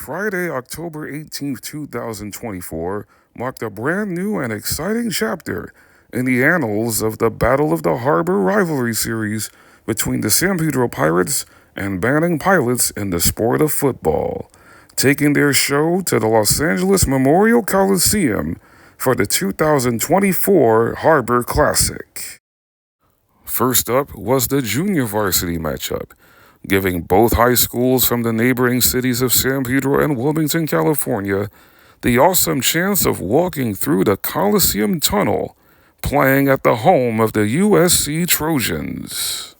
Friday, October 18th, 2024, marked a brand new and exciting chapter in the annals of the Battle of the Harbor rivalry series between the San Pedro Pirates and Banning Pilots in the sport of football, taking their show to the Los Angeles Memorial Coliseum for the 2024 Harbor Classic. First up was the junior varsity matchup, giving both high schools from the neighboring cities of San Pedro and Wilmington, California, the awesome chance of walking through the Coliseum Tunnel, playing at the home of the USC Trojans.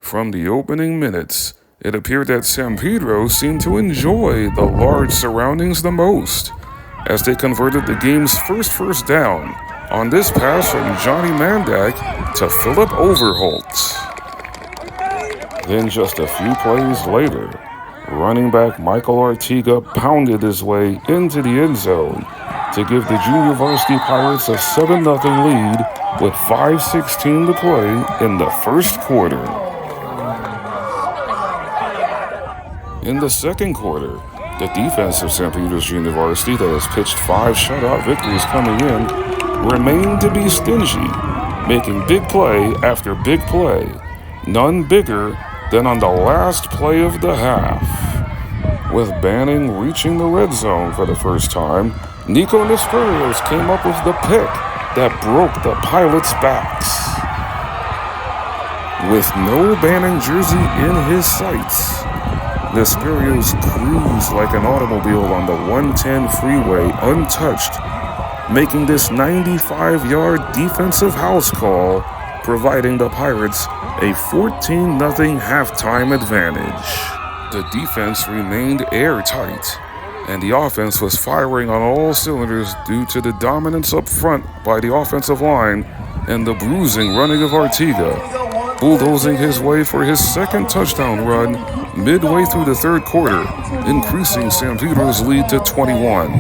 From the opening minutes, it appeared that San Pedro seemed to enjoy the large surroundings the most, as they converted the game's first down on this pass from Johnny Mandak to Philip Overholt. Then just a few plays later, running back Michael Artiga pounded his way into the end zone to give the junior varsity Pirates a 7-0 lead with 5:16 to play in the first quarter. In the second quarter, the defense of San Pedro's junior varsity that has pitched 5 shutout victories coming in remained to be stingy, making big play after big play, none bigger than on the last play of the half. With Banning reaching the red zone for the first time, Nico Nesperios came up with the pick that broke the Pilots' backs. With no Banning jersey in his sights, Nesperios cruised like an automobile on the 110 freeway untouched, making this 95-yard defensive house call, providing the Pirates a 14-0 halftime advantage. The defense remained airtight, and the offense was firing on all cylinders due to the dominance up front by the offensive line and the bruising running of Artiga, bulldozing his way for his second touchdown run midway through the third quarter, increasing San Pedro's lead to 21.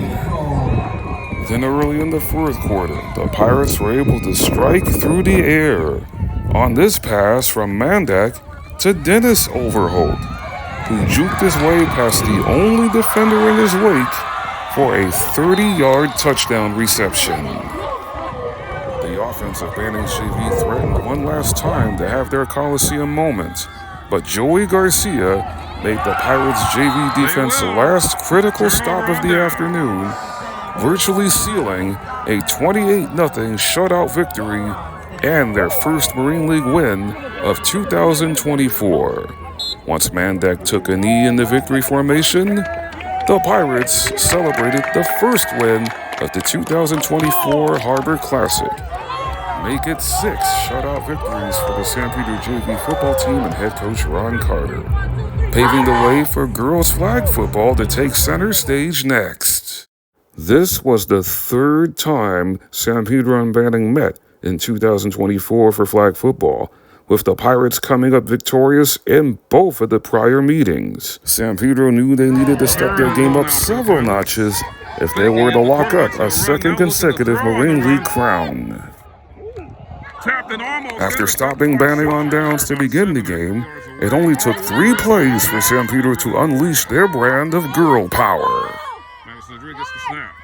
Then early in the fourth quarter, the Pirates were able to strike through the air on this pass from Mandak to Dennis Overholt, who juked his way past the only defender in his wake for a 30-yard touchdown reception. The offense of Banning's JV threatened one last time to have their Coliseum moment, but Joey Garcia made the Pirates' JV defense the last critical stop of the afternoon, virtually sealing a 28-0 shutout victory and their first Marine League win of 2024. Once Mandak took a knee in the victory formation, the Pirates celebrated the first win of the 2024 Harbor Classic. Make it 6 shutout victories for the San Pedro JV football team and head coach Ron Carter, paving the way for girls flag football to take center stage next. This was the third time San Pedro and Banning met in 2024 for flag football, with the Pirates coming up victorious in both of the prior meetings. San Pedro knew they needed to step their game up several notches if they were to lock up a second consecutive Marine League crown. After stopping Banning on downs to begin the game, it only took 3 plays for San Pedro to unleash their brand of girl power. Rodriguez the snap.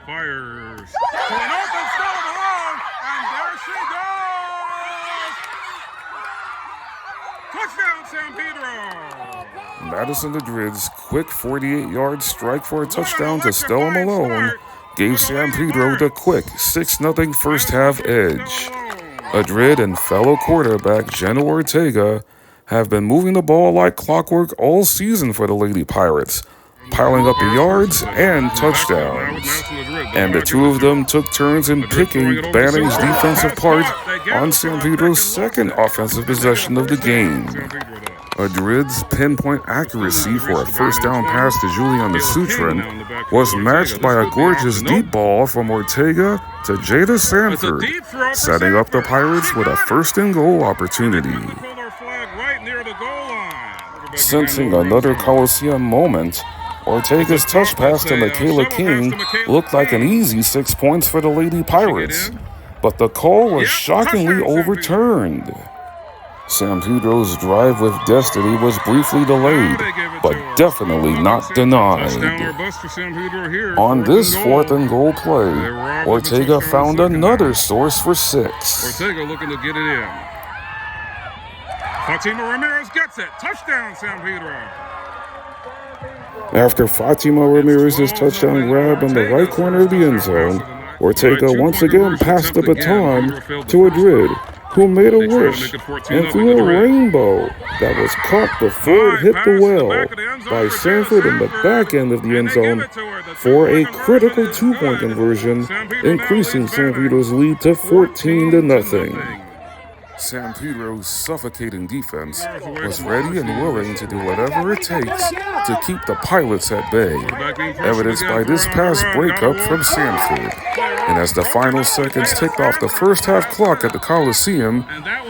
Fires. Going open, still in the run, and there she goes! Touchdown, San Pedro! Madison Madrid's quick 48-yard strike for a touchdown to Stella Malone gave San Pedro the quick 6-0 first-half edge. Madrid and fellow quarterback Jenna Ortega have been moving the ball like clockwork all season for the Lady Pirates, piling up the yards and touchdowns. And the two of them took turns in picking Banning's defensive part on San Pedro's second offensive possession of the game. Madrid's pinpoint accuracy for a first down pass to Juliana Sutran was matched by a gorgeous deep ball from Ortega to Jada Sanford, setting up the Pirates with a first and goal opportunity. Sensing another Coliseum moment, Ortega's touch pass to Michaela King looked like an easy 6 points for the Lady Pirates, but the call was shockingly overturned. San Pedro's drive with destiny was briefly delayed, but definitely not denied. On this 4th and goal play, Ortega found another source for 6. Ortega looking to get it in. Fatima Ramirez gets it. Touchdown, San Pedro. After Fatima Ramirez's touchdown grab in the right corner of the end zone, Ortega once again passed the baton to Madrid, who made a wish and threw a rainbow that was caught before it hit the well by Sanford in the back end of the end zone for a critical 2-point conversion, increasing San Pedro's lead to 14-0. San Pedro's suffocating defense was ready and willing to do whatever it takes to keep the Pilots at bay, evidenced by this pass breakup from Sanford. And as the final seconds ticked off the first half clock at the Coliseum,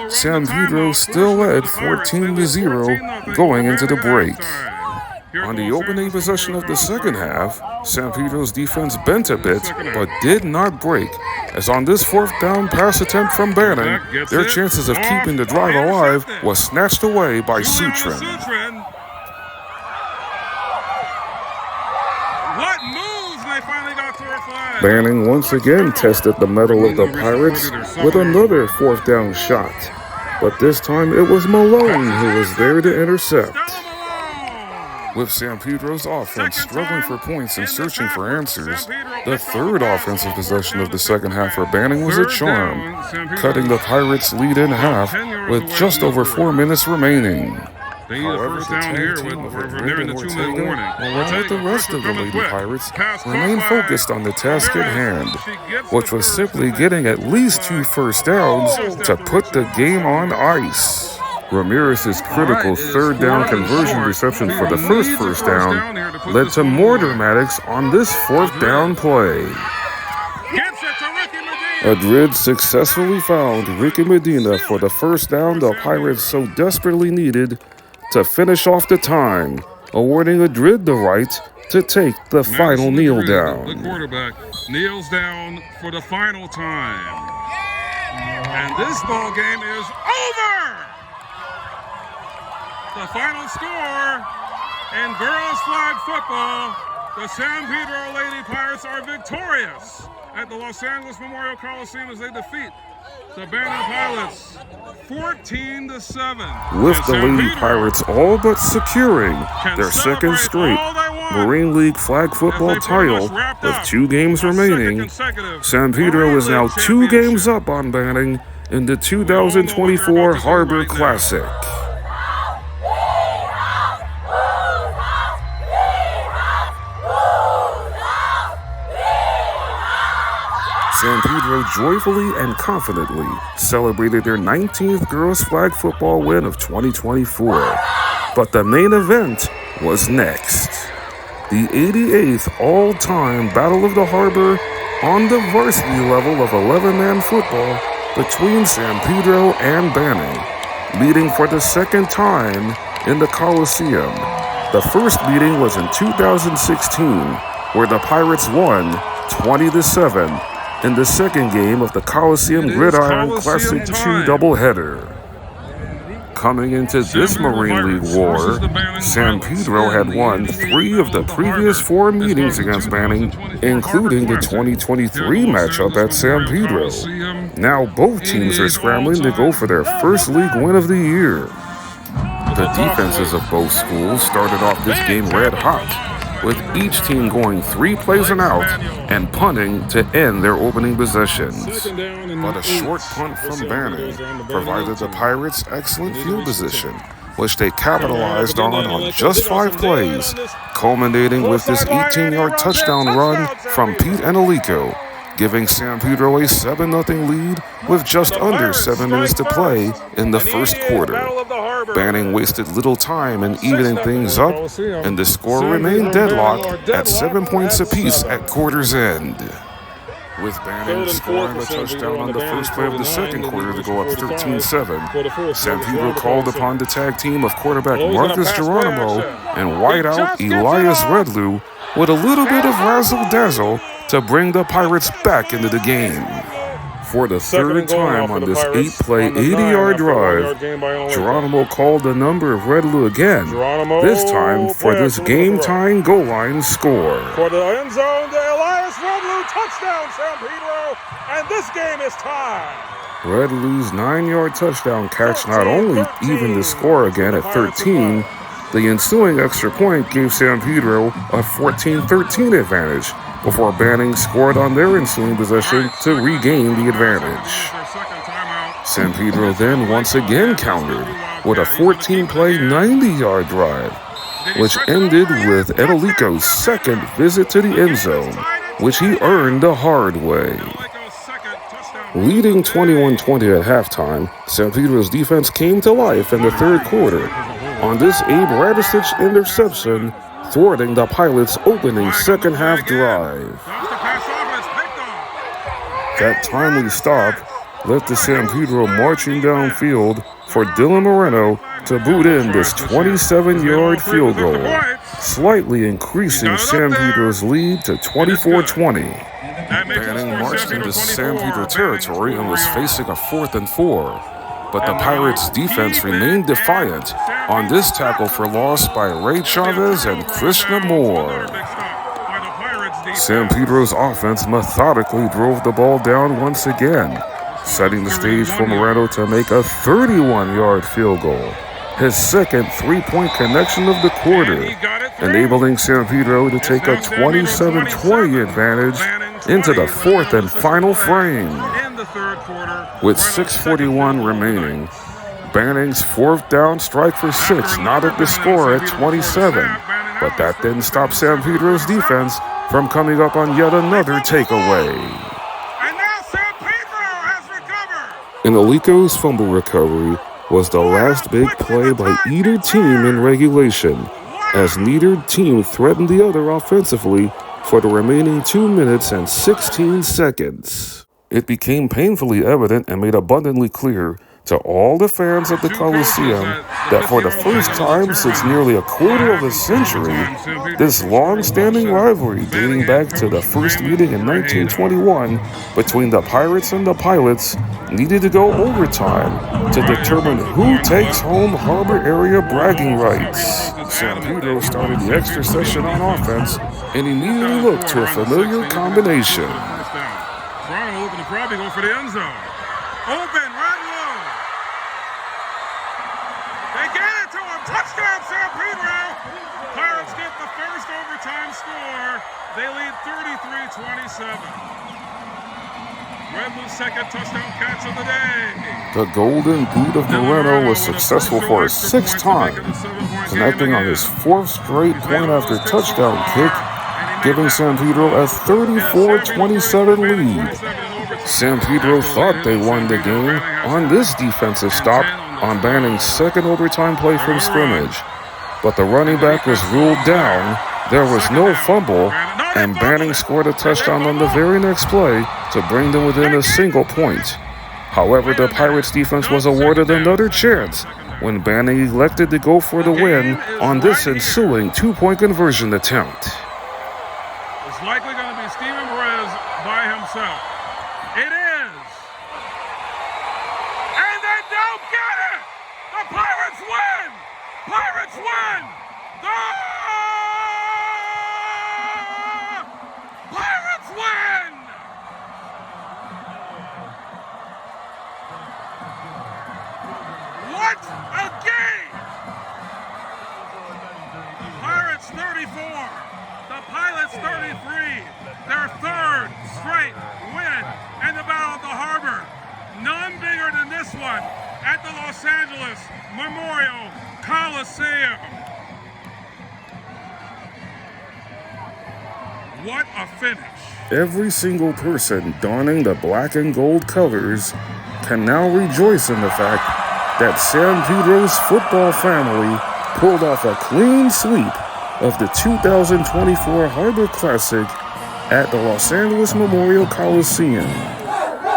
San Pedro still led 14-0 going into the break. On the opening possession of the second half, San Pedro's defense bent a bit, but did not break, as on this 4th down pass attempt from Banning, their chances of keeping the drive alive was snatched away by Sutrin. What moves they finally got to a flag. Banning once again tested the mettle of the Pirates with another 4th down shot, but this time it was Malone who was there to intercept. With San Pedro's offense struggling for points and searching for answers, the third offensive possession of the second half for Banning was a charm, cutting the Pirates' lead in half with just over 4 minutes remaining. However, the tag team of Madrid and Ortega, along with the rest of the Lady Pirates, remained focused on the task at hand, which was simply getting at least 2 first downs to put the game on ice. Ramirez's critical 3rd down conversion reception for the first down led to more dramatics on this 4th down play. Madrid successfully found Ricky Medina for the first down the Pirates so desperately needed to finish off the time, awarding Madrid the right to take the final kneel down. The quarterback kneels down for the final time. And this ball game is over! The final score in girls flag football, the San Pedro Lady Pirates are victorious at the Los Angeles Memorial Coliseum as they defeat the Banning Pilots 14-7. With the Lady Pirates all but securing their second straight Marine League flag football title with 2 games remaining, San Pedro is now 2 games up on Banning in the 2024 Harbor Classic. San Pedro joyfully and confidently celebrated their 19th girls flag football win of 2024. But the main event was next. The 88th all-time Battle of the Harbor on the varsity level of 11-man football between San Pedro and Banning, meeting for the second time in the Coliseum. The first meeting was in 2016, where the Pirates won 20-7 in the second game of the Coliseum Gridiron Classic 2 doubleheader. Coming into this Marine League war, San Pedro had won 3 of the previous 4 meetings against Banning, including the 2023 matchup at San Pedro. Now both teams are scrambling to go for their first league win of the year. The defenses of both schools started off this game red hot, with each team going 3 plays and out and punting to end their opening possessions. But a short punt from Banning provided the Pirates excellent field position, which they capitalized on just 5 plays, culminating with this 18-yard touchdown run from Pete Enelico, giving San Pedro a 7-0 lead with just under 7 minutes to play in the first quarter. Banning wasted little time in evening things up, and the score remained deadlocked at 7 points apiece at quarter's end. With Banning scoring a touchdown on the first play of the second quarter to go up 13-7, San Pedro called upon the tag team of quarterback Marcus Geronimo and wideout Elias Redlew with a little bit of razzle-dazzle to bring the Pirates back into the game. For the Second third and goal now time for on the this Pirates 8-play, on the 9 80-yard after a 1-yard drive, gain by Only. Geronimo called the number of Redlew again, Geronimo, this time for play this action to the left. game-tying goal line score. For the end zone, the Elias Redlew touchdown, San Pedro, and this game is tied. Redlew's 9-yard touchdown catch not only evened the score again at 13, the ensuing extra point gave San Pedro a 14-13 advantage before Banning scored on their ensuing possession to regain the advantage. San Pedro then once again countered with a 14-play, 90-yard drive, which ended with Edelico's second visit to the end zone, which he earned the hard way. Leading 21-20 at halftime, San Pedro's defense came to life in the third quarter on this Abe Radisich interception, thwarting the Pilots' opening second-half drive. That timely stop led to San Pedro marching downfield for Dylan Moreno to boot in this 27-yard field goal, slightly increasing San Pedro's lead to 24-20. Banning marched into San Pedro territory and was facing a 4th and 4, but the Pirates' defense remained defiant on this tackle for loss by Ray Chavez and Krishna Moore. San Pedro's offense methodically drove the ball down once again, setting the stage for Moreno to make a 31-yard field goal, his second three-point connection of the quarter, enabling San Pedro to take a 27-20 advantage into the fourth and final frame. With 6:41 remaining, Banning's fourth down strike for 6 knotted the score at 27, but that didn't stop San Pedro's defense from coming up on yet another takeaway. Edelico's fumble recovery was the last big play by either team in regulation, as neither team threatened the other offensively for the remaining 2 minutes and 16 seconds. It became painfully evident and made abundantly clear to all the fans at the Coliseum that for the first time since nearly a quarter of a century, this long-standing rivalry dating back to the first meeting in 1921 between the Pirates and the Pilots needed to go overtime to determine who takes home harbor area bragging rights. San Pedro started the extra session on offense and immediately looked to a familiar combination. Toronto looking to probably go for the end zone. Open, Redlew. They get it to him. Touchdown, San Pedro. Pirates get the first overtime score. They lead 33-27. Redlew's second touchdown catch of the day. The golden boot of Moreno was successful for a 6th time, connecting on his 4th straight point after touchdown kick, giving San Pedro a 34-27 lead. San Pedro thought they won the game on this defensive stop on Banning's second overtime play from scrimmage, but the running back was ruled down, there was no fumble, and Banning scored a touchdown on the very next play to bring them within a single point. However, the Pirates defense was awarded another chance when Banning elected to go for the win on this ensuing 2-point conversion attempt. It's likely going to be Steven Perez by himself. It is. And they don't get it! The Pirates win! Pirates win! The Pirates win! What a game! Pirates 34. The Pilots 33, their third straight win in the Battle of the Harbor. None bigger than this one at the Los Angeles Memorial Coliseum. What a finish. Every single person donning the black and gold colors can now rejoice in the fact that San Pedro's football family pulled off a clean sweep of the 2024 Harbor Classic at the Los Angeles Memorial Coliseum,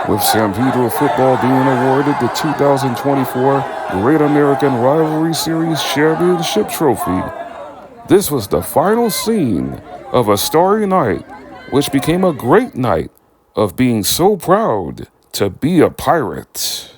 with San Pedro football being awarded the 2024 Great American Rivalry Series Championship Trophy. This was the final scene of a starry night, which became a great night of being so proud to be a pirate.